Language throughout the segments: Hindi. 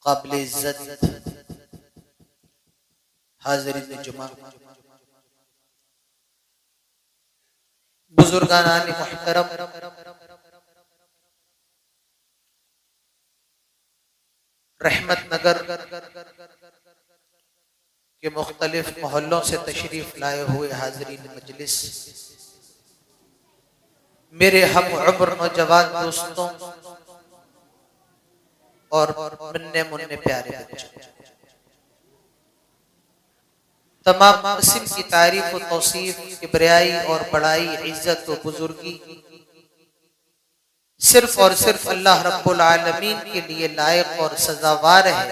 काबिल इज्जत हाज़िरीन जुमा, बुजुर्गान मुहतरम, रहमत नगर के मुख्तलिफ मोहल्लों से तशरीफ लाए हुए हाज़िरीन मजलिस, मेरे हम उम्र नौजवान दोस्तों और मुन्ने मुन्ने प्यारे बच्चों, तमाम किस्म की तारीफ व तौसीफ, किबरियाई और बड़ाई, इज्जत व बुजुर्गी सिर्फ और सिर्फ अल्लाह रब्बुल आलमीन के लिए लायक और सजावार है,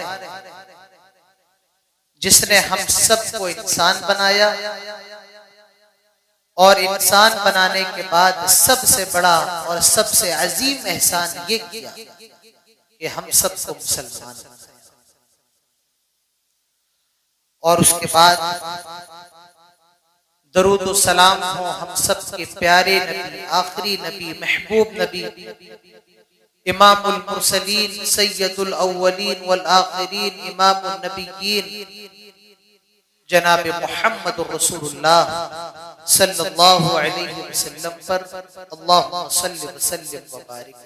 जिसने हम सबको इंसान बनाया और इंसान बनाने के बाद सबसे बड़ा और सबसे अजीम एहसान ये किया कि हम सबको मुसलमान, और उसके बाद दरूद व सलाम हो हम सब के प्यारे नबी, आखिरी नबी, महबूब नबी, इमामुल मुरसलीन, सैयदुल अव्वलीन वल आखिरीन, इमामुन नबिय्यीन, जनाब मुहम्मद रसूलुल्लाह सल्लल्लाहु अलैहि वसल्लम पर अल्लाहुम्मा सल्लि व सल्लिम व बारिक।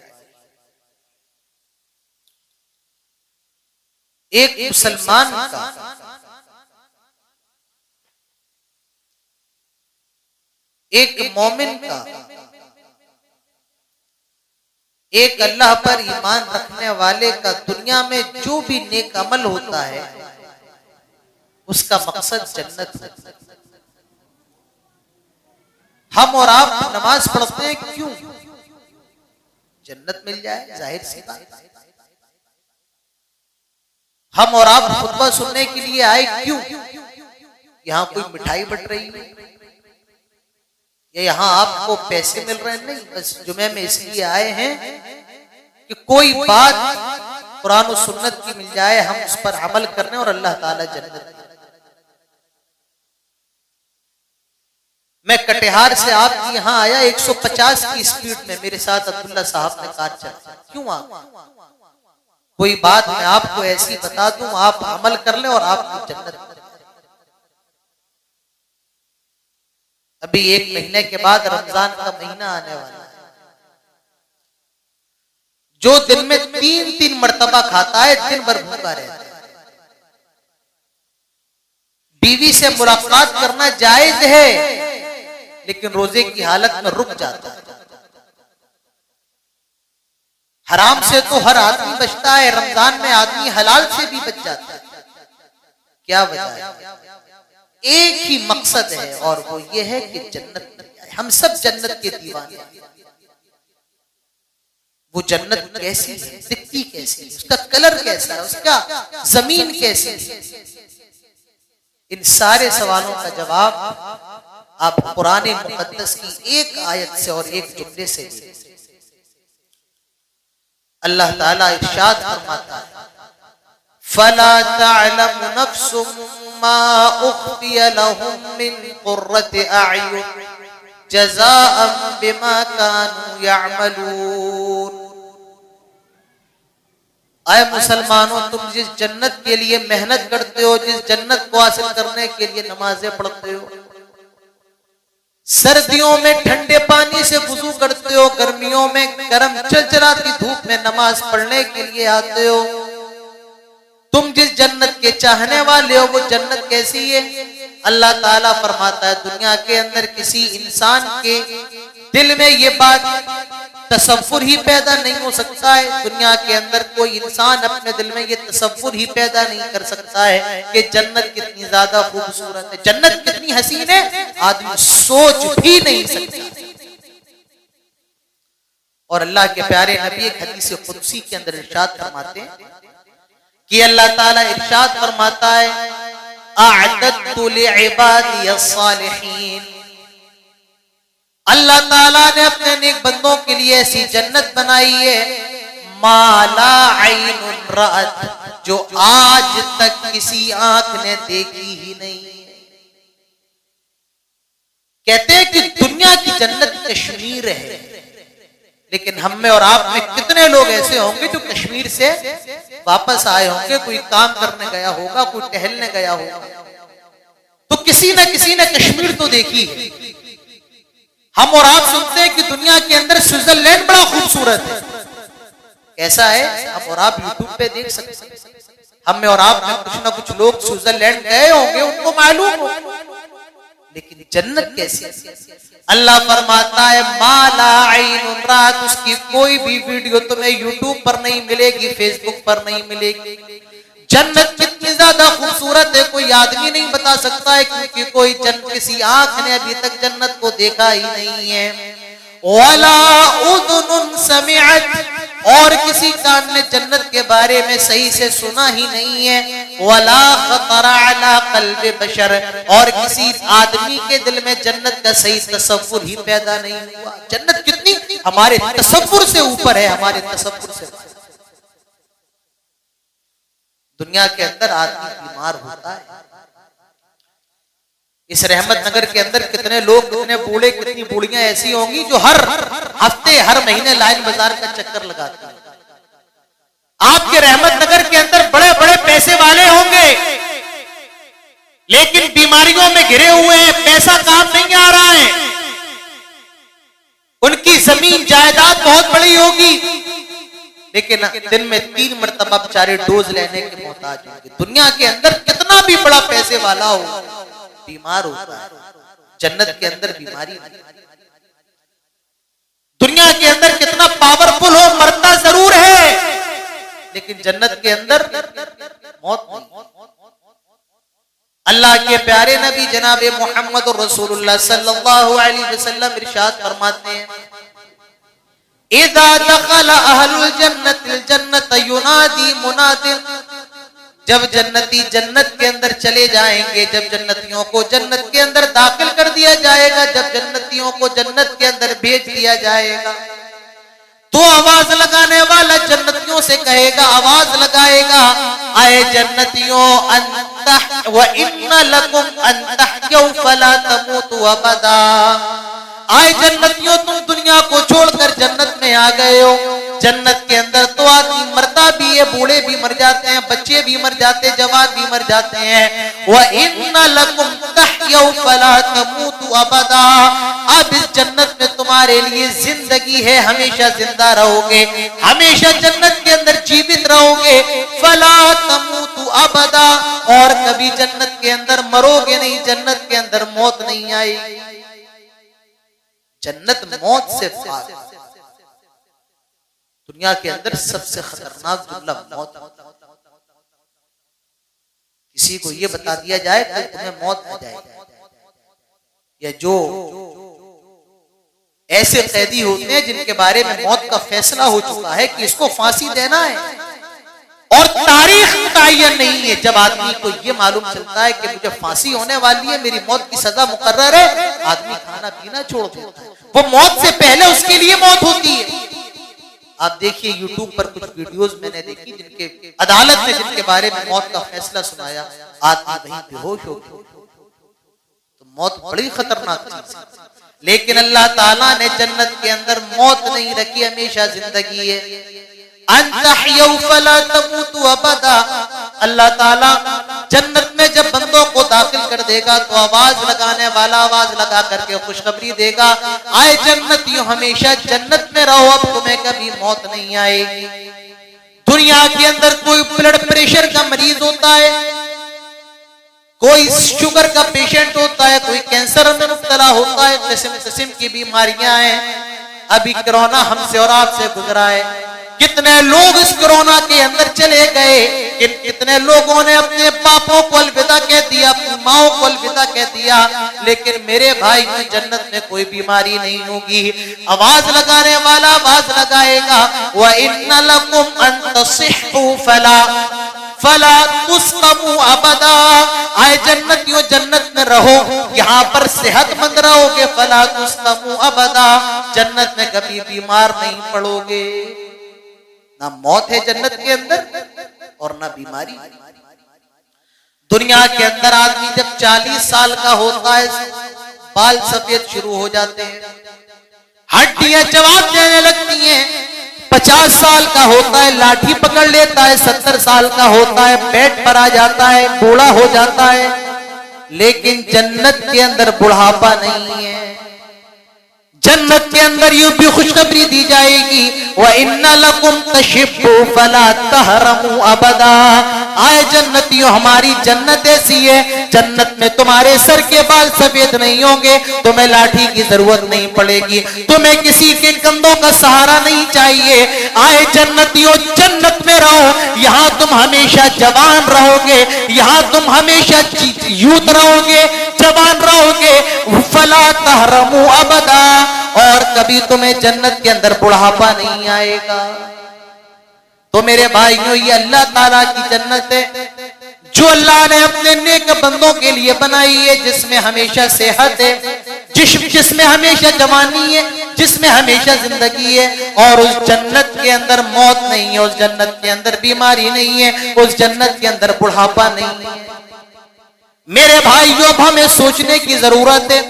एक मुसलमान का एक मोमिन का, एक अल्लाह पर ईमान रखने वाले का दुनिया में जो भी नेक अमल होता है उसका मकसद जन्नत है। हम और आप नमाज पढ़ते हैं क्यों? जन्नत मिल जाए, जाहिर सी बात। हम और आप खुतबा सुनने के लिए आए क्यों? यहाँ कोई मिठाई बट रही है या यहाँ आपको पैसे मिल रहे हैं? नहीं, बस जुमे में इसलिए आए हैं कि कोई बात कुरान और सुन्नत की मिल जाए, हम उस पर अमल करने और अल्लाह ताला जन्नत। मैं कटिहार से आपके यहाँ आया 150 की स्पीड में, मेरे साथ अब्दुल्ला साहब ने कार चला। क्यों आ? कोई बात मैं आपको ऐसी बता दूं, आप अमल कर ले और आपकी जन्नत। अभी 1 महीने के बाद रमजान का महीना आने वाला है। जो दिन में 3-3 मर्तबा खाता है, दिन भर भूखा रहता है। बीवी से मुलाकात करना जायज है, लेकिन रोजे की हालत में रुक जाता है। हराम से तो हर आदमी बचता है, रमजान में आदमी हलाल से भी बच जाता है। क्या वजह है? एक ही मकसद है और वो ये है कि जन्नत मिल जाए। हम सब जन्नत के दीवाने हैं। वो जन्नत कैसी है, दिखती कैसी है, उसका कलर कैसा है, उसका जमीन कैसी है, इन सारे सवालों का जवाब आप कुरान मुकद्दस की एक आयत से और एक जुमले से दीजिए। अल्लाह ताला इरशाद फरमाता है, फला तअलमु नफ्सुम मा उख्फिय लहुम मिन कुर्रति अयुन जज़ाअन बिमा कानू यअमलून। आए मुसलमानों, तुम जिस जन्नत के लिए मेहनत करते हो, जिस जन्नत को हासिल करने के लिए नमाजें पढ़ते हो, सर्दियों में ठंडे पानी से वुजू करते हो, गर्मियों में गर्म चलचलाती धूप में नमाज पढ़ने के लिए आते हो, तुम जिस जन्नत के चाहने वाले हो वो जन्नत कैसी है? अल्लाह ताला फरमाता है, दुनिया के अंदर किसी इंसान के दिल में ये बात तसव्वुर ही पैदा नहीं हो सकता है। दुनिया के अंदर कोई इंसान अपने दिल में ये तसव्वुर ही पैदा नहीं कर सकता है कि जन्नत कितनी ज्यादा खूबसूरत है, जन्नत कितनी हसीन है, आदमी सोच भी नहीं सकता। और अल्लाह के प्यारे नबी एक हदीस कुदसी के अंदर इरशाद फरमाते हैं कि अल्लाह ताला इरशाद फरमाता है, अअदद्तु लिइबादी अस्सालिहीन। अल्लाह ताला ने अपने नेक बंदों के लिए ऐसी जन्नत बनाई है, माला ऐनुन रअत, जो आज तक किसी आंख ने देखी ही नहीं। कहते हैं कि दुनिया की जन्नत कश्मीर है, लेकिन हम में और आप में कितने लोग ऐसे होंगे जो कश्मीर से वापस आए होंगे, कोई काम करने गया होगा, कोई टहलने गया होगा, तो किसी ने कश्मीर तो देखी है। हम और आप सुनते हैं कि दुनिया के अंदर स्विट्जरलैंड बड़ा खूबसूरत है। कैसा है? हम और आप यूट्यूब पे देख सकते हैं। हम में और आप में कुछ ना कुछ लोग स्विट्जरलैंड गए होंगे, उनको मालूम हो। लेकिन जन्नत कैसी? अल्लाह फरमाता है माला ऐनुन रात, उसकी कोई भी वीडियो तुम्हें यूट्यूब पर नहीं मिलेगी, फेसबुक पर नहीं मिलेगी। जन्नत कितनी ज्यादा खूबसूरत है कोई आदमी नहीं बता सकता है, क्योंकि कोई किसी आंख ने अभी तक जन्नत को देखा ही नहीं है। वला उज़ुनुन समिअत, और किसी कान ने जन्नत के बारे में सही से सुना ही नहीं है। वला खतरा अला क़ल्बि बशर, और किसी आदमी के दिल में जन्नत का सही तसव्वुर ही पैदा नहीं हुआ। जन्नत कितनी हमारे तसव्वुर से ऊपर है, हमारे तसव्वुर से। दुनिया के अंदर आदमी बीमार होता है। इस रहमत नगर के अंदर कितने लोग, कितने बूढ़े, कितनी बूढ़ियां ऐसी होंगी जो हर हफ्ते, हर महीने लाइन बाजार का चक्कर लगाती हैं। आपके रहमत नगर के अंदर बड़े बड़े पैसे वाले होंगे, लेकिन बीमारियों में घिरे हुए हैं, पैसा काम नहीं आ रहा है। उनकी जमीन जायदाद बहुत बड़ी होगी, लेकिन दिन में 3 मरतबा बेचारे डोज लेने के मोहताज होंगे। दुनिया के अंदर कितना भी बड़ा पैसे वाला हो, बीमार होता है। जन्नत के अंदर बीमारी नहीं। दुनिया के अंदर कितना पावरफुल हो, मरता जरूर है, लेकिन जन्नत के अंदर मौत नहीं। अल्लाह के प्यारे नबी जनाब मोहम्मद रसूलुल्लाह सल्लल्लाहु अलैहि वसल्लम इरशाद फरमाते हैं, इज़ा दखल अहलुल जन्नतिल जन्नत युनादी मुनादिर, जब जन्नती जन्नत के अंदर चले जाएंगे, जब जन्नतियों को जन्नत के अंदर दाखिल कर दिया जाएगा, जब जन्नतियों को जन्नत के अंदर भेज दिया जाएगा, तो आवाज लगाने वाला जन्नतियों से कहेगा, आवाज लगाएगा, आए जन्नतियों अंतह व इन्ना लकुम अंतहयौ फला तमूतु अबदा। आए जन्नतियों, तुम दुनिया को छोड़कर जन्नत में आ गए हो। जन्नत के अंदर तो आदमी मरता भी है, बूढ़े भी मर जाते हैं, बच्चे भी मर जाते हैं, जवान भी मर जाते हैं। व इन्ना लकुम तहयौ फला तमूतु अबदा। अब इस जन्नत में तुम्हारे लिए जिंदगी है, हमेशा जिंदा रहोगे, हमेशा जन्नत के अंदर जीवित रहोगे। फला तमूतु अबदा, और कभी जन्नत के अंदर मरोगे नहीं, जन्नत के अंदर मौत नहीं आएगी। जन्नत मौत से पार। दुनिया के अंदर सबसे खतरनाक जुमला मौत। किसी को यह बता दिया जाए कि तुम्हें मौत आ जाएगी, या जो ऐसे कैदी होते हैं जिनके बारे में मौत का फैसला हो चुका है कि इसको फांसी देना है, और तारीख मुतय्यन नहीं है। जब आदमी को यह मालूम चलता है कि मुझे फांसी होने वाली है, मेरी मौत की सजा मुकर्रर है, आदमी खाना पीना छोड़ देता है। वो मौत से पहले उसके लिए मौत होती है। आप देखिए यूट्यूब पर कुछ वीडियोस मैंने देखी, जिनके अदालत ने जिनके बारे में मौत का फैसला सुनाया, आदमी वहीं बेहोश हो गया। तो मौत बड़ी खतरनाक चीज है, लेकिन अल्लाह ताला ने जन्नत के अंदर मौत नहीं रखी, हमेशा जिंदगी है। अंतहयौ फला तमूतु अबदा। अल्लाह ताला जन्नत में जब बंदों को दाखिल कर देगा तो आवाज लगाने वाला आवाज लगा करके खुशखबरी देगा, आए जन्नतियों, हमेशा जन्नत में रहो, अब तुम्हें कभी मौत नहीं आएगी। दुनिया के अंदर कोई ब्लड प्रेशर का मरीज होता है, कोई शुगर का पेशेंट होता है, कोई कैंसर में मुब्तला होता है, किस्म किस्म की बीमारियां हैं। अभी कोरोना हमसे और आपसे गुजरा है, कितने लोग इस कोरोना के अंदर चले गए, कितने लोगों ने अपने बापों को अलविदा कह दिया, अपनी माओं को अलविदा कह दिया। लेकिन मेरे भाई की जन्नत में कोई बीमारी नहीं होगी। आवाज लगाने वाला आवाज लगाएगा, व इन्ना लकुम अन तसिहु फला तुस्कमु अबदा। आए जन्नतियों, जन्नत में रहो, यहाँ पर सेहतमंद रहोगे। फला तुस्कमु अबदा, जन्नत में कभी बीमार नहीं पड़ोगे। ना मौत है जन्नत के अंदर और ना बीमारी। दुनिया के अंदर आदमी जब 40 साल का होता है, बाल सफेद शुरू हो जाते हैं, हड्डियां जवाब देने लगती हैं, 50 साल का होता है, लाठी पकड़ लेता है, 70 साल का होता है, बेड पर आ जाता है, बूढ़ा हो जाता है। लेकिन जन्नत के अंदर बुढ़ापा नहीं है। जन्नत के अंदर यूं भी खुशखबरी दी जाएगी, व इन्ना लकुम तशिब्बु फला तहरमु अबदा। आए जन्नतियों, हमारी जन्नत ऐसी है, जन्नत में तुम्हारे सर के बाल सफेद नहीं होंगे, तुम्हें लाठी की जरूरत नहीं पड़ेगी, तुम्हें किसी के कंधों का सहारा नहीं चाहिए। आए जन्नतियों, जन्नत में रहो, यहाँ तुम हमेशा जवान रहोगे, यहाँ तुम हमेशा यूथ रहोगे, जवान रहोगे। फला तहरमु अबदा, और कभी तुम्हें जन्नत के अंदर बुढ़ापा नहीं आएगा। तो मेरे भाइयों, ये अल्लाह ताला की जन्नत है जो अल्लाह ने अपने नेक बंदों के लिए बनाई है, जिसमें हमेशा सेहत है, जिसमें हमेशा जवानी है, जिसमें हमेशा जिंदगी है। और उस जन्नत के अंदर मौत नहीं है, उस जन्नत के अंदर बीमारी नहीं है, उस जन्नत के अंदर बुढ़ापा नहीं है। मेरे भाइयों, अब हमें सोचने की जरूरत है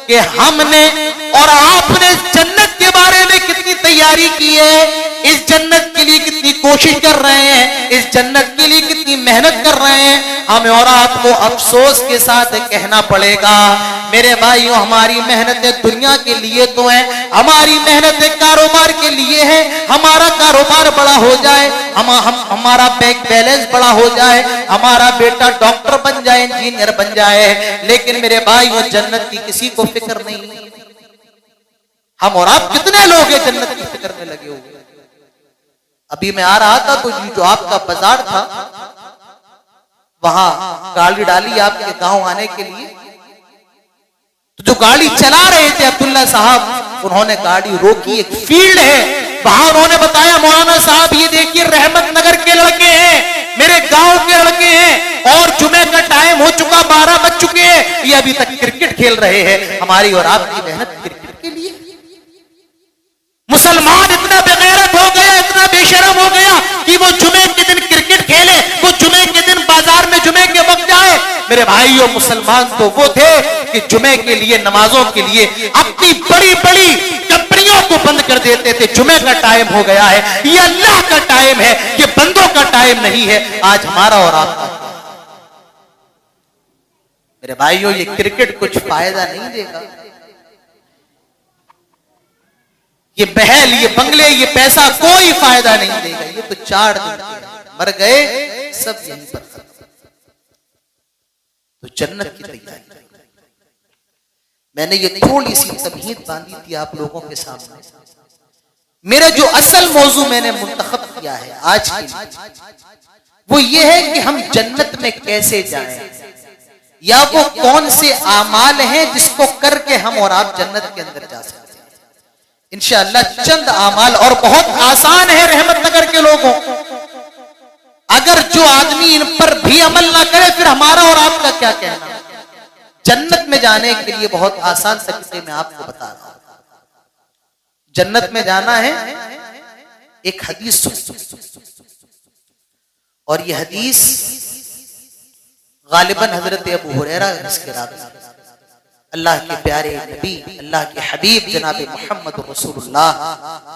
कि हमने और आपने जन्नत के बारे में कितनी तैयारी की है, इस जन्नत के लिए कितनी कोशिश कर रहे हैं, इस जन्नत के लिए कितनी मेहनत कर रहे हैं। हमें और आपको अफसोस के साथ कहना पड़ेगा मेरे भाइयों, हमारी मेहनतें दुनिया के लिए तो है, हमारी मेहनतें कारोबार के लिए है, हमारा कारोबार बड़ा हो जाए, हमारा बैंक बैलेंस बड़ा हो जाए, हमारा बेटा डॉक्टर बन जाए, इंजीनियर बन जाए। लेकिन मेरे भाइयों, जन्नत की किसी को फिक्र नहीं। हम और आप कितने लोग हैं जन्नत की फिक्र में लगे हुए। अभी मैं आ रहा था तो जो आपका बाजार था, वहां गाड़ी डाली आपके गांव आने के लिए, तो जो गाड़ी चला रहे थे अब्दुल्ला साहब, उन्होंने गाड़ी रोकी, एक फील्ड है वहां, उन्होंने बताया मौलाना साहब ये देखिए रहमत नगर के लड़के हैं, मेरे गांव के लड़के हैं, और जुमे का टाइम हो चुका, 12 बज चुके हैं, ये अभी तक क्रिकेट खेल रहे हैं। हमारी और आपकी मेहनत क्रिकेट के लिए। मुसलमान इतना बेगैरत हो गया, इतना बेशरम हो गया कि वो जुमे के दिन क्रिकेट खेले, वो जुमे के दिन बाजार में जुमे के वक्त जाए। मेरे भाइयों, मुसलमान तो वो थे कि जुमे के लिए, नमाजों के लिए अपनी बड़ी बड़ी कंपनियों को बंद कर देते थे। जुमे का टाइम हो गया है, ये अल्लाह का टाइम है, ये बंदों का टाइम नहीं है। आज हमारा और आपका। मेरे भाइयों, ये क्रिकेट कुछ फायदा नहीं देगा, ये महल, ये बंगले, ये पैसा कोई फायदा नहीं देगा। ये तो 4 दिन मर गए, सब यहीं पर। तो जन्नत की तैयारी, मैंने ये थोड़ी सी तमहीद बांधी थी आप लोगों के सामने। मेरा जो असल मौजू मैंने मुंतखब किया है आज के लिए, वो ये है कि हम जन्नत में कैसे जाएं, या वो कौन से आमाल हैं जिसको करके हम और आप जन्नत के अंदर जा सकते हैं। इंशाअल्लाह चंद आमाल, और बहुत आसान है रहमत नगर के लोगों। अगर जो आदमी इन पर भी अमल ना करे, फिर हमारा और आपका क्या कहना। जन्नत में जाने के लिए बहुत आसान तरीके में आपको बता रहा हूं। जन्नत में जाना है, एक हदीस सुन, और यह हदीस गालिबन हजरत अबू हुरैरा इसके रावी, अल्लाह के प्यारे नबी, अल्लाह के हबीब जनाब मोहम्मद रसूलुल्लाह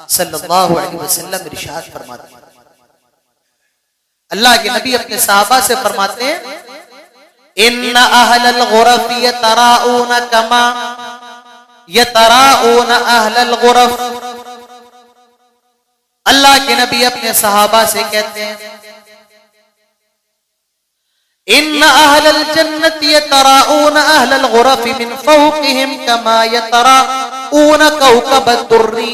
सल्लल्लाहु अलैहि वसल्लम इरशाद फरमाते हैं। अल्लाह के नबी अपने सहाबा से फरमाते हैं, इन्ना अहलल गुरफ यतराऊन कमा यतराऊन अहलल गुरफ। अल्लाह के नबी अपने सहाबा से कहते हैं, इन्ना अहलल जन्नति यतराऊन अहलल गुरफ मिन फौक़िहिम कमा यतराऊन कौकबद दुर्री।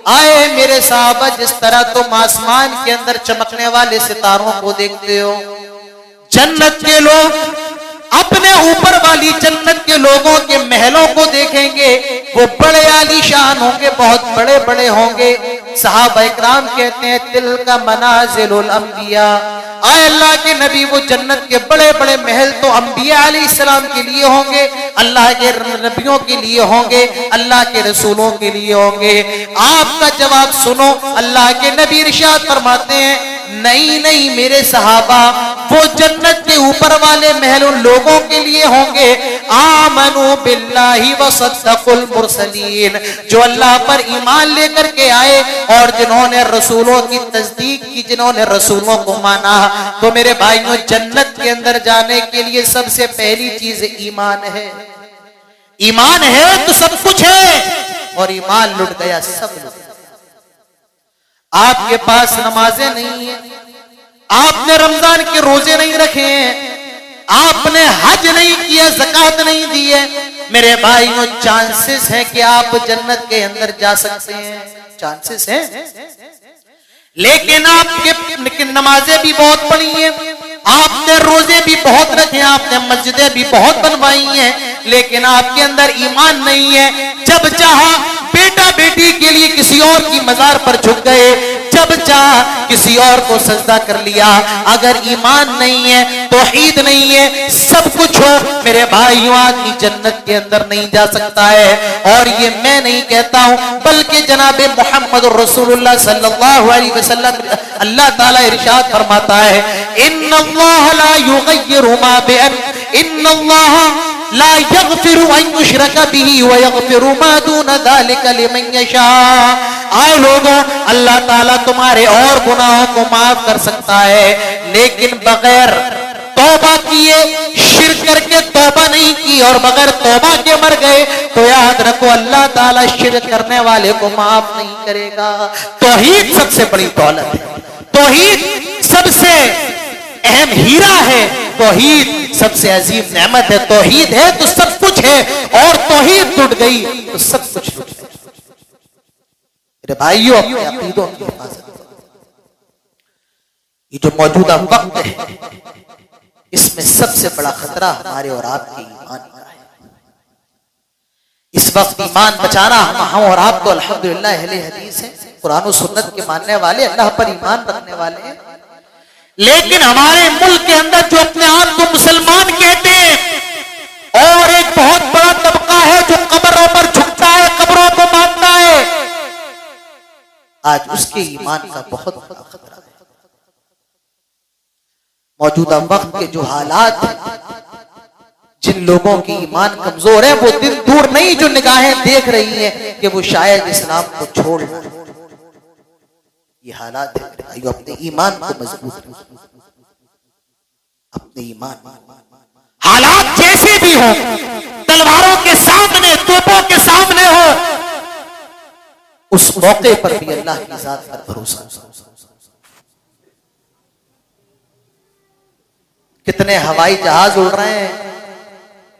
आए मेरे साहबा, जिस तरह तुम आसमान के अंदर चमकने वाले सितारों को देखते हो, जन्नत के लोग अपने ऊपर वाली जन्नत के लोगों के महलों को देखेंगे, वो बड़े आलीशान होंगे, बहुत बड़े बड़े होंगे। सहाबा इकराम कहते हैं, तिल का मनाजिलुल अंबिया। आए अल्लाह के नबी, वो जन्नत के बड़े बड़े महल तो अंबिया अलैहिस्सलाम के लिए होंगे, अल्लाह के नबियों के लिए होंगे, अल्लाह के रसूलों के लिए होंगे। आपका जवाब सुनो, अल्लाह के नबी इरशाद फरमाते हैं, नहीं नहीं मेरे सहाबा, वो जन्नत के ऊपर वाले महल उन लोगों के लिए होंगे आमनु बिल्लाहि व सद्दकुल मुरसलीन, जो अल्लाह पर ईमान लेकर के आए और जिन्होंने रसूलों की तस्दीक की, जिन्होंने रसूलों को माना। तो मेरे भाइयों, जन्नत के अंदर जाने के लिए सबसे पहली चीज ईमान है। ईमान है तो सब कुछ है, और ईमान लुट गया सब लुट गया। आपके पास नमाजें नहीं है, आपने रमजान के रोजे नहीं रखे हैं, आपने हज नहीं किया, ज़कात नहीं दी है, मेरे भाइयों चांसेस है कि आप जन्नत के अंदर जा सकते हैं, चांसेस हैं। लेकिन आपके नमाजें भी बहुत पढ़ी हैं, आपने रोजे भी बहुत रखे, आपने मस्जिदें भी बहुत बनवाई हैं, लेकिन आपके अंदर ईमान नहीं है। जब चाहा बेटा बेटी के लिए किसी और की मजार पर झुक गए, जब चाह किसी और को सजदा कर लिया। अगर ईमान नहीं है, तौहीद नहीं है, सब कुछ हो, मेरे भाइयों आदमी जन्नत के अंदर नहीं जा सकता है। और ये मैं नहीं कहता हूं, बल्कि जनाबे मोहम्मद रसूलुल्लाह सल्लल्लाहु अलैहि वसल्लम, अल्लाह ताला इरशाद फरमाता है, इन्नल्लाह ला युगय्यिरु मा इन्नल्लाह ला यगफिरु अन युशरका बिही व यगफिरु मा दून ज़ालिका लिमन यशा। आए लोगों, अल्लाह ताला तुम्हारे और गुनाहों को माफ कर सकता है, लेकिन बगैर तौबा किए, शिर्क करके तौबा नहीं की और बगैर तौबा के मर गए, तो याद रखो अल्लाह ताला शिर्क करने वाले को माफ नहीं करेगा। तौहीद सबसे बड़ी दौलत है, तौहीद सबसे अहम हीरा है, तौहीद सबसे अजीम नेमत है। तौहीद है तो सब कुछ है, और तौहीद टूट गई तो सब कुछ टूट गया। मेरे भाइयों, अपने अकीदों की हिफाजत, ये जो मौजूदा वक्त है, इसमें सबसे बड़ा खतरा हमारे और आपके ईमान का है। इस वक्त ईमान बचाना, हम और आप तो अल्हम्दुलिल्लाह अहले हदीस हैं, कुरान और सुन्नत के मानने वाले, अल्लाह पर ईमान रखने वाले हैं, लेकिन हमारे मुल्क के अंदर जो अपने आप को मुसलमान कहते हैं, और एक बहुत बड़ा तबका है जो कब्रों पर झुकता है, कब्रों को मानता है, आज उसके ईमान का बहुत बड़ा खतरा है। मौजूदा वक्त के जो हालात हैं, जिन लोगों की ईमान कमजोर है, वो दिन दूर नहीं जो निगाहें देख रही हैं कि वो शायद इस्लाम को छोड़ लें। ये हालात है भाई, अपने ईमान को मजबूत रखो, अपने ईमान, हालात जैसे भी हो, तलवारों के सामने, तोपों के सामने हो, उस मौके पर भी अल्लाह की जात पर भरोसा। कितने हवाई जहाज उड़ रहे हैं,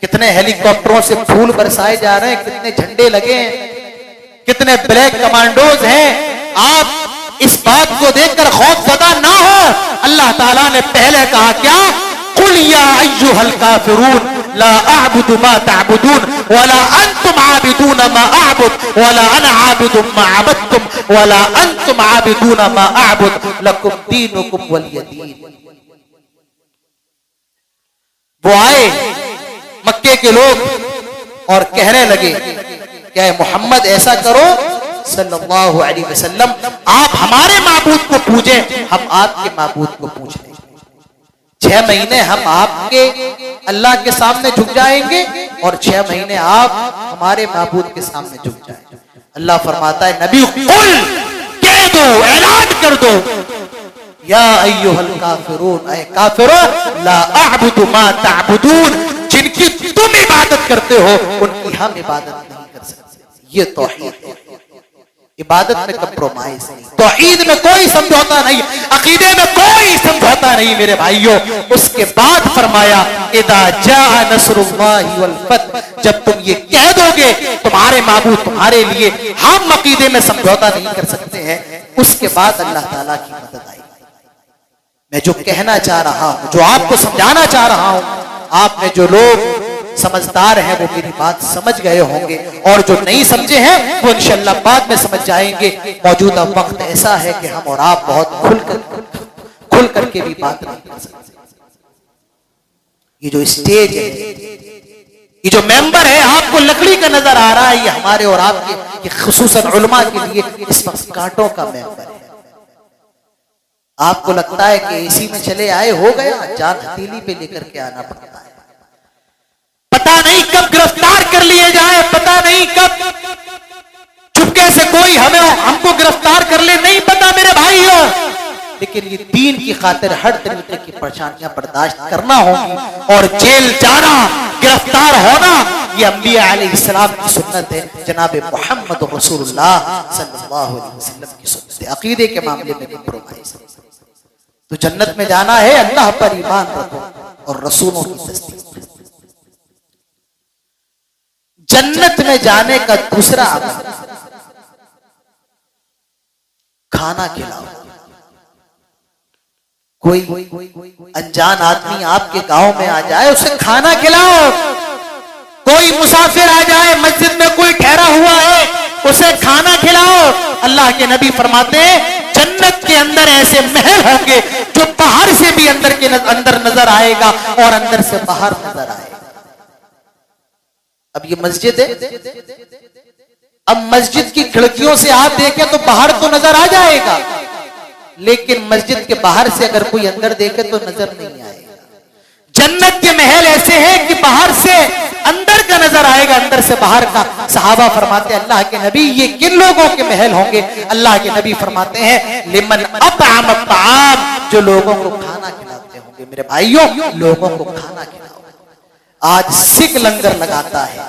कितने हेलीकॉप्टरों से फूल बरसाए जा रहे हैं, कितने झंडे लगे हैं, कितने ब्लैक कमांडोज हैं। आप इस बात को देखकर खौफजदा ना हो। अल्लाह ताला ने पहले कहा क्या, कुल या अय्युहल काफिरून ला अअबुदु मा तअबुदून वला अंतुम आबिदून मा अअबुद वला अना आबिदुम मा अबदतुम वला अंतुम आबिदून मा अअबुद लकुम दीनुकुम वलिय दीन। वो आए मक्के के लोग और कहने लगे, क्या है मोहम्मद, ऐसा करो सल्लल्लाहु अलैहि वसल्लम, आप हमारे माबूद को पूजें, हम आपके माबूद को पूज लें। 6 महीने हम आपके अल्लाह के सामने झुक जाएंगे और 6 महीने आप हमारे माबूद के सामने झुक जाएंगे। अल्लाह फरमाता है, नबी कुल कह दो, ऐलान कर दो, या अय्युहल काफिरून, ऐ काफिरों, ला अअबुदु मा तअबुदून, जिनकी तुम इबादत करते हो उनकी हम इबादत नहीं कर सकते। ये तौहीद है, इबादत में कंप्रोमाइज नहीं, तौहीद में कोई समझौता नहीं, अकीदे में कोई समझौता नहीं मेरे भाइयों। उसके बाद फरमाया, इदा जाअ नस्रुल्लाहि वल फतह, जब तुम ये कह दोगे तुम्हारे माबूद तुम्हारे लिए, हम अकीदे में समझौता नहीं कर सकते हैं, उसके बाद अल्लाह ताला की मदद आएगी। मैं जो कहना चाह रहा हूं, जो आपको समझाना चाह रहा हूं, आप में जो लोग समझदार हैं वो मेरी बात समझ गए होंगे, और जो नहीं समझे हैं वो इंशाअल्लाह बाद में समझ जाएंगे। मौजूदा वक्त ऐसा है कि हम और आप बहुत खुल करके भी बात नहीं कर सकते। ये जो स्टेज है, ये जो मेंबर है, आपको लकड़ी का नजर आ रहा है, ये हमारे और आपके खुसूसन उलमा के लिए इस वक्त कांटों का मेंबर है। आपको लगता है कि एसी में चले आए, हो गया, जान हथेली पे लेकर के आना पड़ता है। पता नहीं कब गिरफ्तार कर लिए जाए, पता नहीं कब चुपके से कोई हमको गिरफ्तार कर ले, नहीं पता मेरे भाइयों। लेकिन ये दीन की खातिर हर तरीके की परेशानियां बर्दाश्त करना होगी, और जेल जाना, गिरफ्तार होना, ये अंबिया अलैहिस्सलाम की सुन्नत है, जनाब मोहम्मद रसूलुल्लाह सल्लल्लाहु अलैहि वसल्लम की सुन्नत है। अकीदे के मामले में कंप्रोमाइज। तो जन्नत में जाना है, अल्लाह पर ईमान रखो और रसूलों की तस्दीक। जन्नत में जाने का दूसरा अमल, खाना खिलाओ। कोई अनजान आदमी आपके गांव में आ जाए, उसे खाना खिलाओ। कोई मुसाफिर आ जाए, मस्जिद में कोई ठहरा हुआ है, उसे खाना खिलाओ। अल्लाह के नबी फरमाते हैं जन्नत के अंदर ऐसे महल होंगे जो बाहर से भी अंदर नजर आएगा और अंदर से बाहर नजर आएगा। अब ये मस्जिद है, अब मस्जिद की खिड़कियों से आप देखें तो बाहर तो नजर आ जाएगा, लेकिन मस्जिद के बाहर से अगर कोई अंदर देखे तो नजर नहीं आएगा। जन्नत के महल ऐसे हैं कि बाहर से अंदर का नजर आएगा, अंदर से बाहर का। सहाबा फरमाते हैं अल्लाह के नबी ये किन लोगों के महल होंगे? अल्लाह के नबी फरमाते हैं लिमन अतअम अत्ताम, जो लोगों को खाना खिलाते होंगे। मेरे भाइयों, लोगों को खाना खिलाओ। आज सिख लंगर लगाता है,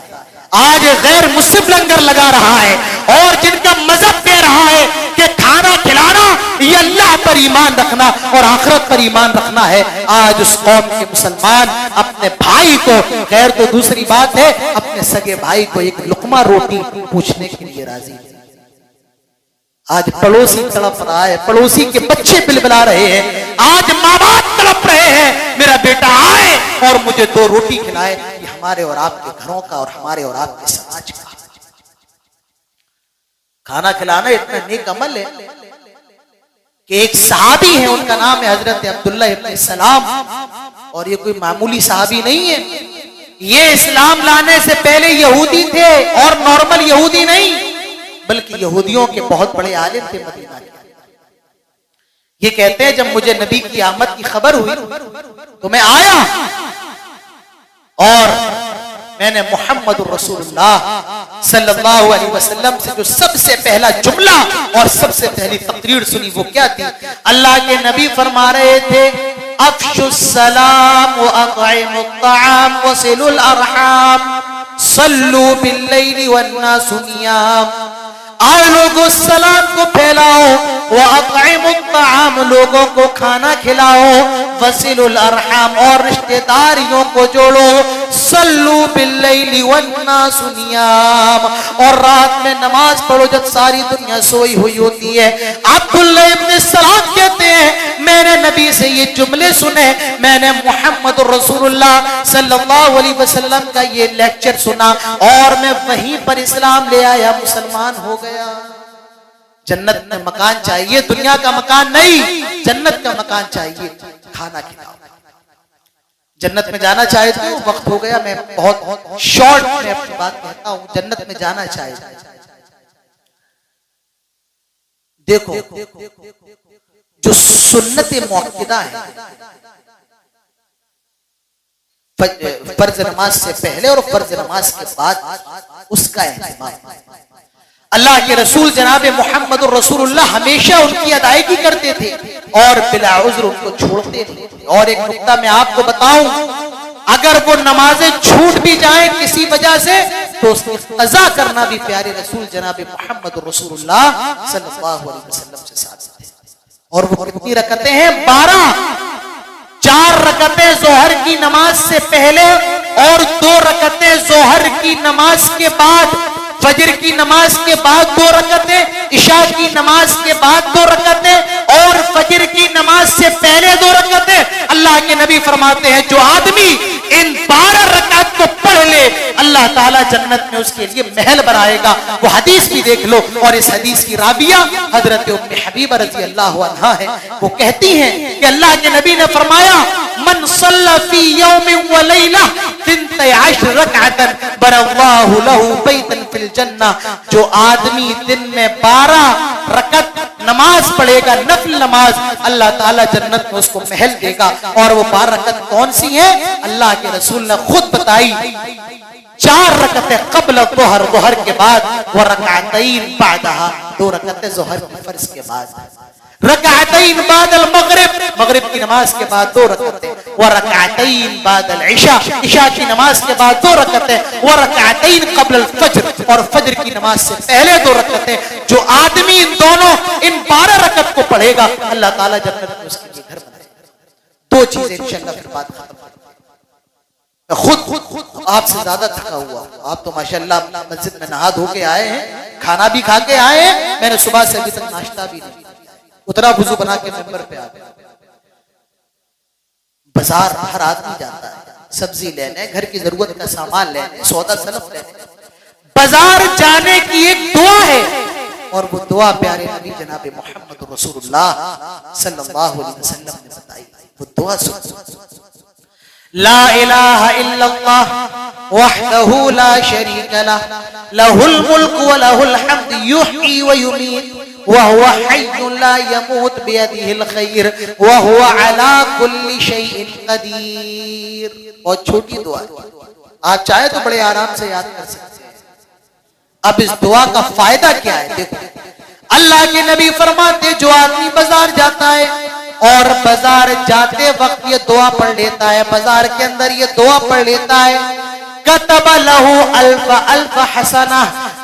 आज गैर मुस्लिम लंगर लगा रहा है, और जिनका मजहब कह रहा है कि खाना खिलाना ये अल्लाह पर ईमान रखना और आखिरत पर ईमान रखना है। आज उस कौम के मुसलमान अपने भाई को, गैर तो दूसरी बात है, अपने सगे भाई को एक लुकमा रोटी पूछने के लिए राजी है। आज पड़ोसी तड़प रहा है, पड़ोसी के बच्चे बिलबिला रहे हैं, आज माँ बाप तड़प रहे हैं मेरा बेटा आए और मुझे 2 रोटी खिलाए। ये हमारे और आपके घरों का और हमारे और आपके समाज का खाना खिलाना इतना नेक अमल है कि एक सहाबी है, उनका नाम है हजरत अब्दुल्लाह इब्न सलाम, और ये कोई मामूली सहाबी नहीं है। ये इस्लाम लाने से पहले यहूदी थे, और नॉर्मल यहूदी नहीं बल्कि यहूदियों के बहुत बड़े आलिम थे मदीना के। ये कहते हैं जब मुझे नबी की आमद की खबर हुई तो मैं आया और मैंने मोहम्मद रसूलुल्लाह सल्लल्लाहु अलैहि वसल्लम से जो सबसे पहला जुमला और सबसे पहली तकरीर सुनी वो क्या थी? अल्लाह के नबी फरमा रहे थे अफ़शुस सलाम व अतइमुत तआम व सिलुल अरहाम सल्लू बिल लैलि वन नासु नियाम। आओ लोगों सलाम को फैलाओ, व अतइमुत तआम लोगों को खाना खिलाओ, वसिलुल अरहाम और रिश्तेदारियों को जोड़ो, सल्लू बिल्लैलि वन्नासु नियाम और रात में नमाज पढ़ो जब सारी दुनिया सोई हुई होती है। अब्दुल्लाह इब्न सलाम कहते हैं मैंने नबी से ये जुमले सुने, मैंने मोहम्मद रसूलुल्लाह सल्लल्लाहु अलैहि वसल्लम का ये लेक्चर सुना और मैं वहीं पर इस्लाम ले आया, मुसलमान हो गया। जन्नत में मकान चाहिए, दुनिया का मकान नहीं, जन्नत का मकान चाहिए। खाना खिलाओ। जन्नत में जाना चाहते हो? वक्त हो गया, मैं बहुत शॉर्ट में अपनी बात कहता हूं। जन्नत में जाना चाहिए, देखो जो सुन्नत मुअक्किदा है, फर्ज नमाज से पहले और फर्ज नमाज के बाद उसका एहतमाम अल्लाह के रसूल जनाब मोहम्मद रसूलुल्लाह हमेशा उनकी अदायगी करते थे और बिला उज़्र उनको छोड़ते थे। और एक नुक्ता मैं आपको बताऊं, अगर वो नमाजें छूट भी जाए किसी वजह से तो उसकी क़ज़ा करना भी प्यारे रसूल जनाब मोहम्मद रसूलुल्लाह सल्लल्लाहु अलैहि वसल्लम से साबित है। और वो कितनी रकतें हैं? 12। 4 रकतें जोहर की नमाज से पहले और 2 रकतें जोहर की नमाज के बाद, फजर की नमाज के बाद 2 रकतें, इशा की नमाज के बाद 2 रकतें और फजर की नमाज से पहले 2 रकतें। अल्लाह के नबी फरमाते हैं जो आदमी इन 12 रकात को पढ़ ले अल्लाह ताला जन्नत में उसके लिए महल बनाएगा। वो हदीस भी देख लो, और इस हदीस की राबिया हजरत उम्मे हबीबा रज़ी अल्लाह अन्हा है। वो कहती हैं कि अल्लाह के नबी ने फरमाया मन सल्ला फी यौमिन व लैला सिंते अश्र रकअतन बरल्लाहु लहू बैतन फिल जन्नह, जो आदमी दिन में 12 रकत नमाज पढ़ेगा, नफल नमाज, अल्लाह ताला जन्नत में उसको महल देगा। और वो 12 रकत कौन सी है? अल्लाह के रसूल ने खुद बताई, 4 रकतें क़ब्ल ज़ोहर, ज़ोहर के बाद, व रकअतैन बादहा, 2 रकतें ज़ोहर की फर्ज के बाद, रकअतैन बादल मगरिब, मगरिब की नमाज के बाद 2 रकतें, व रकअतैन बादल इशा, इशा की नमाज के बाद 2 रकतें, व रकअतैन क़ब्ल फज्र, और फज्र की नमाज से पहले 2 रकतें। जो आदमी इन दोनों, इन 12 रकत को पढ़ेगा, अल्लाह ताला जन्नत में उसके लिए घर बनाएगा। 2 चीजें इंशाअल्लाह फिर बात खत्म। खुद आपसे ज्यादा थका हुआ, आप तो माशाअल्लाह मस्जिद में नहा धो के आए हैं, खाना भी खा के आए हैं, मैंने सुबह से अभी तक नाश्ता भी नहीं, उतरा वुजू बना के मेंबर पे आ गया। बाजार हर आदमी जाता है सब्जी लेने, घर की जरूरत का सामान लेने, सौदा सलफ लेने। बाजार जाने की एक दुआ है, और वो दुआ प्यारे नबी जनाब मोहम्मद रसूलुल्लाह सल्लल्लाहु अलैहि वसल्लम ने बताई। वो दुआ सुनो, ला इलाहा इल्लल्लाह वहदहु ला शरीका लह, लहुल मुल्क व लहुल हम्द, युहयी व युमीत, व हुवा हय्युन ला यमूत, बियदिहिल खैर, व हुवा अला कुल्ली शैइन कदीर। बहुत छोटी दुआ, आप चाहे तो बड़े आराम से याद कर सकते हैं। अब इस दुआ का फायदा क्या है? देखो, अल्लाह के नबी फरमाते, जो आदमी बाजार जाता है और बाजार जाते वक्त ये दुआ पढ़ लेता है, बाजार के अंदर ये दुआ पढ़ लेता है, कतब लहू अल्फ अल्फ हसना,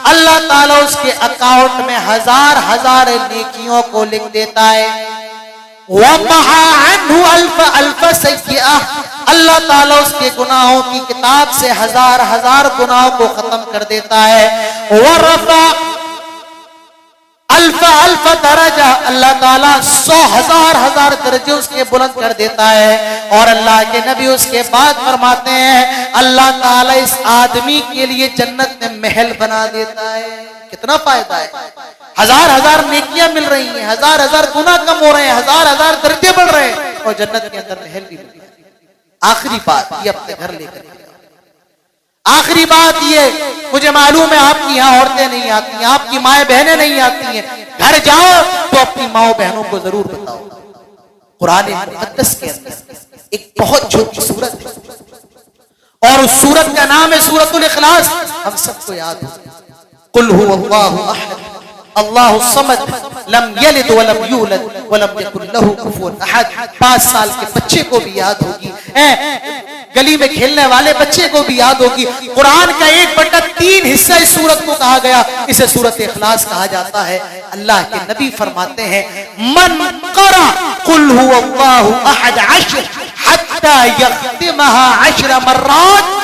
अल्लाह ताला उसके अकाउंट में 1000 नेकियों को लिख देता है। वमहा अन्हु अल्फ अल्फ सय्यअह, अल्लाह ताला उसके गुनाहों की किताब से 1000 गुनाहों को खत्म कर देता है। वरफा अल्फा अल्फा दरजा, अल्लाह ताला 100,000 दर्जे उसके बुलंद कर देता है। और अल्लाह के नबी उसके बाद फरमाते हैं, अल्लाह ताला इस आदमी के लिए जन्नत में महल बना देता है। कितना फायदा है, 1000 नेकियां मिल रही हैं, 1000 गुनाह कम हो रहे हैं, 1000 दर्जे बढ़ रहे हैं, और जन्नत के अंदर महल भी मिल रहा है। आखिरी बात ये अपने घर लेकर, आखिरी बात ये, मुझे मालूम है आपकी यहाँ औरतें नहीं आती हैं, आपकी माए बहनें नहीं आती हैं, घर जाओ तो अपनी माओ बहनों को जरूर बताओ। कुरान मुक़द्दस के अंदर एक बहुत छोटी सूरत है, और उस सूरत का नाम है सूरतुल इखलास। हम सबको याद हो, कुल हुवल्लाहु अहद अल्लाहु समद लम यलिद वलम यूलद वलम यकुल लहू कुफुवन अहद। 5 साल के बच्चे को भी याद होगी, गली में खेलने वाले बच्चे को भी याद होगी। कुरान का 1/3 हिस्सा इस सूरत को कहा गया, इसे सूरत इखलास कहा जाता है। अल्लाह के नबी फरमाते हैं, मन क़रा कुल हुवल्लाहु अहद 10 हत्ता यख्तिमहा 10 मर्रात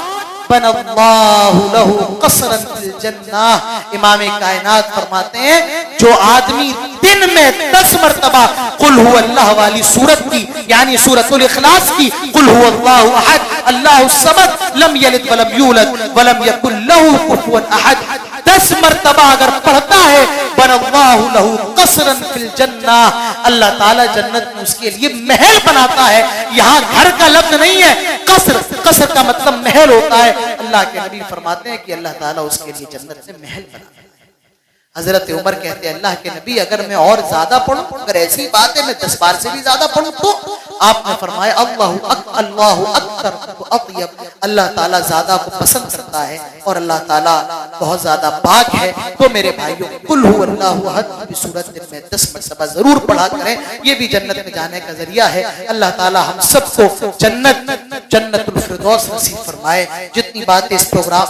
बनल्लाहु लहू क़स्रन फिल जन्नह। इमाम कायनात फरमाते हैं, जो आदमी दिन में 10 मरतबा कुल हुवल्लाह वाली सूरत की, यानी सूरतुल इखलास की, कुल हुवल्लाहु अहद अल्लाहु समद लम यलिद वलम यूलद वलम यकुल लहू कुफुवन अहद, 10 मरतबा अगर पढ़ता है, बनल्लाहु लहू क़स्रन फिल जन्नह, अल्लाह ताला जन्नत में उसके लिए महल बनाता है। यहाँ घर का लफ्ज नहीं है, क़स्र, क़स्र का मतलब महल होता है। अल्लाह के नबी फरमाते हैं कि अल्लाह ताला उसके लिए जन्नत में महल बनाता है। हजरत उमर कहते हैं, अल्लाह के नबी अगर मैं और ज्यादा पढ़ूं, अगर ऐसी बात है मैं 10 बार से भी ज्यादा पढ़ूं, तो आपने फरमाया अल्लाहु अक्बर व अत्यब, अल्लाह ताला ज्यादा को पसंद करता है और अल्लाह ताला बहुत ज्यादा पाक है। तो मेरे भाइयों, कुल हुवल्लाहु अहद की सूरत दिन में 10 मरतबा जरूर पढ़ा करें, ये भी जन्नत में जाने का जरिया है। अल्लाह ताला हम सबको जन्नतुल फिरदौस नसीब फरमाए। जितनी बातें इस प्रोग्राम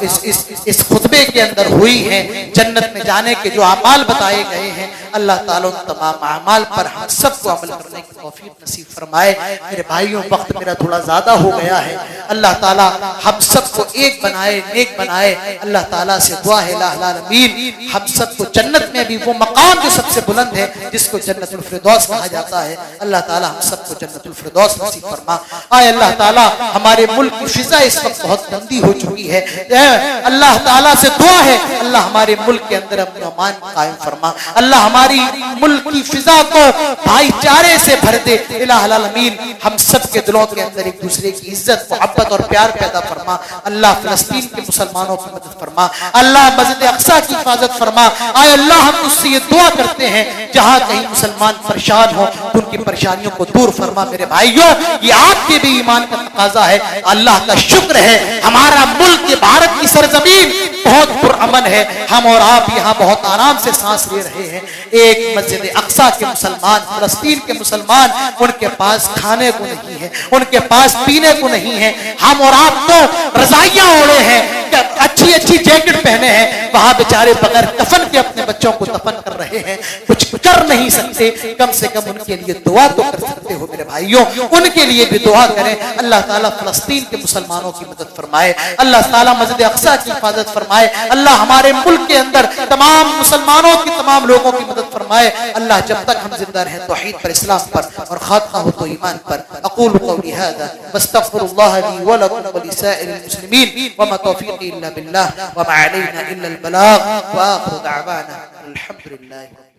इस खुतबे के अंदर हुई हैं, जन्नत में जाने के जो अमाल बताए गए हैं, अल्लाह ताला उन तमाम अमाल पर हम सबको अमल करने की तौफीक नसीब फरमाए। मेरे भाइयों, वक्त मेरा थोड़ा ज्यादा हो गया है। अल्लाह ताला हम सबको एक बनाए, नेक बनाए। अल्लाह ताला से दुआ है, ला इलाहा इल्लल्लाह, हम सबको जन्नत में में भी वो मकाम जो सबसे बुलंद है, जिसको जन्नतुल फिरदौस कहा जाता है। अल्लाह ताला हम सबको जन्नतुल फिरदौस नसीब फरमा। आए अल्लाह ताला हमारे मुल्क की फिजा इस वक्त बहुत गंदी हो चुकी है। अल्लाह ताला से दुआ है, अल्लाह हमारे मुल्क के अंदर अमन अमान कायम फरमा। अल्लाह हमारी मुल्क की फिजा को भाईचारे से भर दे। इलाहुल आलमीन हम सब के दिलों के अंदर एक दूसरे की इज्जत, मोहब्बत और प्यार पैदा फरमा। अल्लाह फिलिस्तीन के मुसलमानों की मदद फरमा। अल्लाह मस्जिद अक्सा की हिफाजत फरमा। आए अल्लाह हम उससे ये दुआ करते हैं, जहां कहीं मुसलमान परेशान हो उनकी परेशानियों को दूर फरमा। मेरे भाइयों, ये आपके भी ईमान का तकाजा है। अल्लाह का शुक्र है, हमारा मुल्क ये भारत की सरजमीन बहुत पुरअमन है। हम और आप यहाँ बहुत आराम से सांस ले रहे हैं। एक मस्जिद अक्सा के मुसलमान, फिलिस्तीन के मुसलमान, उनके पास खाने को नहीं है, उनके पास पीने को नहीं है। हम और आप तो रजाइयां ओढ़े हैं, अच्छी अच्छी जैकेट पहने हैं, वहां बेचारे बगैर कफन के अपने बच्चों को दफन कर रहे हैं, कुछ कर नहीं सकते। कम से कम उनके लिए दुआ तो कर सकते हो मेरे भाइयों, उनके लिए भी दुआ करें। अल्लाह ताला फिलिस्तीन के मुसलमानों की मदद फरमाए, अल्लाह ताला मस्जिद अक्सा की हिफाजत फरमाए, अल्लाह हमारे मुल्क के अंदर तमाम मुसलमानों की, तमाम लोगों की मदद फरमाए। अल्लाह जब तक हम जिंदा रहें तौहीद पर, इस्लाम पर और खात्मा हो तो ईमान पर। अक़ूलु क़ौली हाज़ा वस्तग़फ़िरुल्लाह ली व लकुम व लिसाइरिल मुस्लिमीन व मा तौफ़ीक़ी इल्ला बिल्लाह व मा अलैना इल्ला अल बलाग़ व आख़िरु दअवाना अल्हम्दुलिल्लाहि।